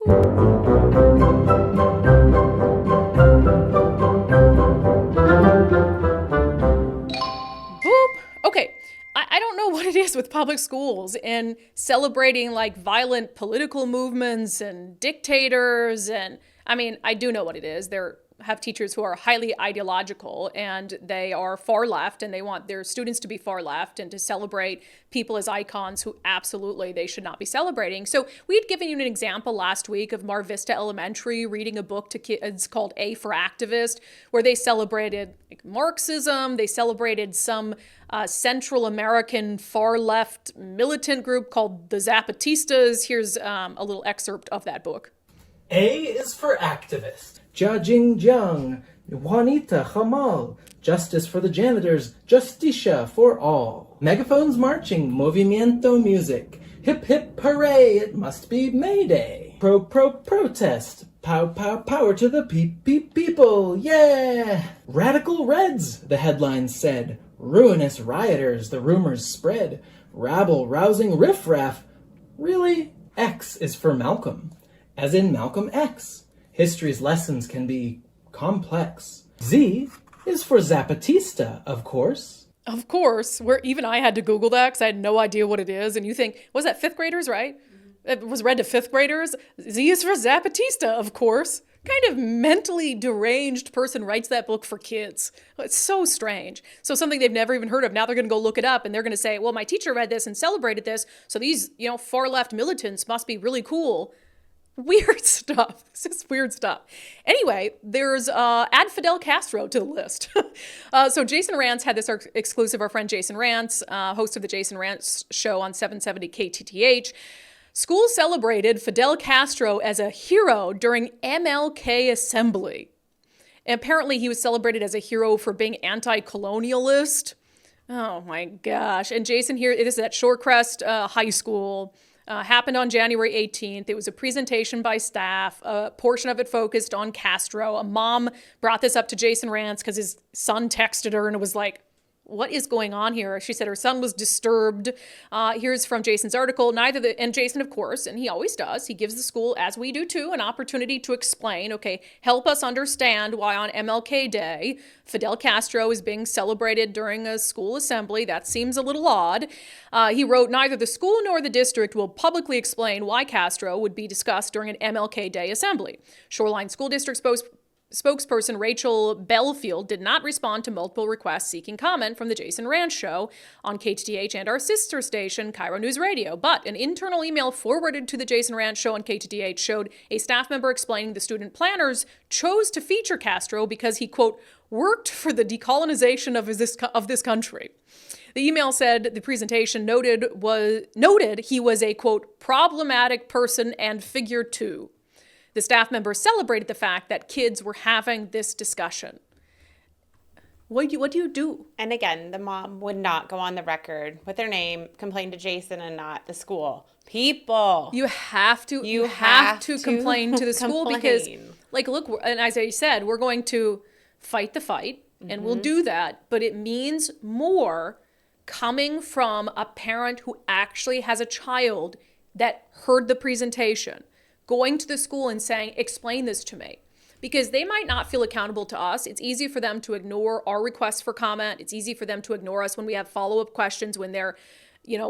Boop. Okay. I don't know what it is with public schools and celebrating like violent political movements and dictators. And I mean, I do know what it is. They're have teachers who are highly ideological and they are far left and they want their students to be far left and to celebrate people as icons who absolutely they should not be celebrating. So we had given you an example last week of Mar Vista Elementary reading a book to kids called A for Activist, where they celebrated like Marxism, they celebrated some Central American far left militant group called the Zapatistas. Here's a little excerpt of that book. A is for activist. Jia Jingjiang, Juanita Jamal, justice for the janitors, justicia for all. Megaphones marching, movimiento music. Hip hip hooray, it must be May Day. Protest, power to the people, yeah. Radical Reds, the headlines said. Ruinous rioters, the rumors spread. Rabble rousing riffraff. Really? X is for Malcolm, as in Malcolm X. History's lessons can be complex. Z is for Zapatista, of course. Of course, where even I had to Google that because I had no idea what it is. And you think, was that fifth graders, right? It was read to fifth graders. Z is for Zapatista, of course. Kind of mentally deranged person writes that book for kids. It's so strange. So something they've never even heard of. Now they're going to go look it up and they're going to say, well, my teacher read this and celebrated this. So these, far left militants must be really cool. Weird stuff. This is weird stuff. Anyway, there's add Fidel Castro to the list. So Jason Rantz had this exclusive. Our friend Jason Rantz, host of the Jason Rantz show on 770 KTTH. School celebrated Fidel Castro as a hero during MLK assembly. And apparently he was celebrated as a hero for being anti-colonialist. Oh my gosh. And Jason here, it is at Shorecrest High School. Happened on January 18th. It was a presentation by staff. A portion of it focused on Castro. A mom brought this up to Jason Rantz because his son texted her and it was like, what is going on here? She said her son was disturbed. Here's from Jason's article. And Jason, of course, and he always does, he gives the school, as we do too, an opportunity to explain, okay, help us understand why on MLK Day, Fidel Castro is being celebrated during a school assembly. That seems a little odd. He wrote, neither the school nor the district will publicly explain why Castro would be discussed during an MLK Day assembly. Shoreline School District spokesperson Rachel Belfield did not respond to multiple requests seeking comment from the Jason Rantz show on KTTH and our sister station, Cairo News Radio. But an internal email forwarded to the Jason Rantz show on KTTH showed a staff member explaining the student planners chose to feature Castro because he, quote, worked for the decolonization of this country. The email said the presentation noted he was a, quote, problematic person and figure too. The staff member celebrated the fact that kids were having this discussion. What do you do? And again, the mom would not go on the record with their name, complain to Jason and not the school. People. You have to complain to the school because, like, look, and as I said, we're going to fight the fight and we'll do that. But it means more coming from a parent who actually has a child that heard the presentation, going to the school and saying, explain this to me. Because they might not feel accountable to us. It's easy for them to ignore our requests for comment. It's easy for them to ignore us when we have follow-up questions, when their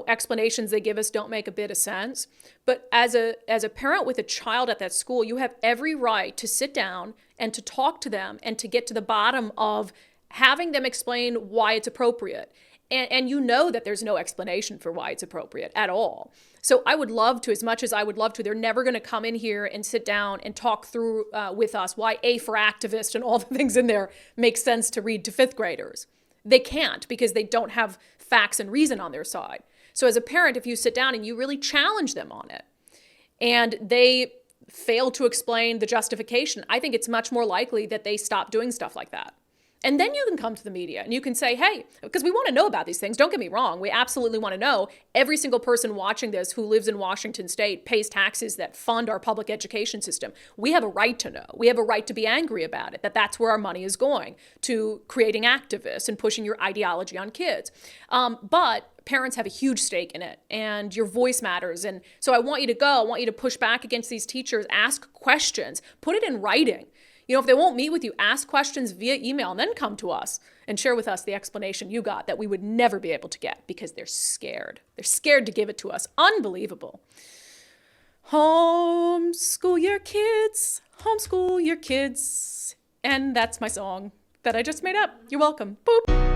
explanations they give us don't make a bit of sense. But as a parent with a child at that school, you have every right to sit down and to talk to them and to get to the bottom of having them explain why it's appropriate. And you know that there's no explanation for why it's appropriate at all. So I would love to, as much as I would love to, they're never going to come in here and sit down and talk through with us why A for activist and all the things in there makes sense to read to fifth graders. They can't because they don't have facts and reason on their side. So as a parent, if you sit down and you really challenge them on it and they fail to explain the justification, I think it's much more likely that they stop doing stuff like that. And then you can come to the media and you can say, hey, because we want to know about these things. Don't get me wrong. We absolutely want to know. Every single person watching this who lives in Washington state pays taxes that fund our public education system. We have a right to know. We have a right to be angry about it, that that's where our money is going, to creating activists and pushing your ideology on kids. But parents have a huge stake in it, and your voice matters. And so I want you to go. I want you to push back against these teachers, ask questions, put it in writing. If they won't meet with you, ask questions via email and then come to us and share with us the explanation you got that we would never be able to get because they're scared. They're scared to give it to us. Unbelievable. Homeschool your kids. Homeschool your kids. And that's my song that I just made up. You're welcome. Boop.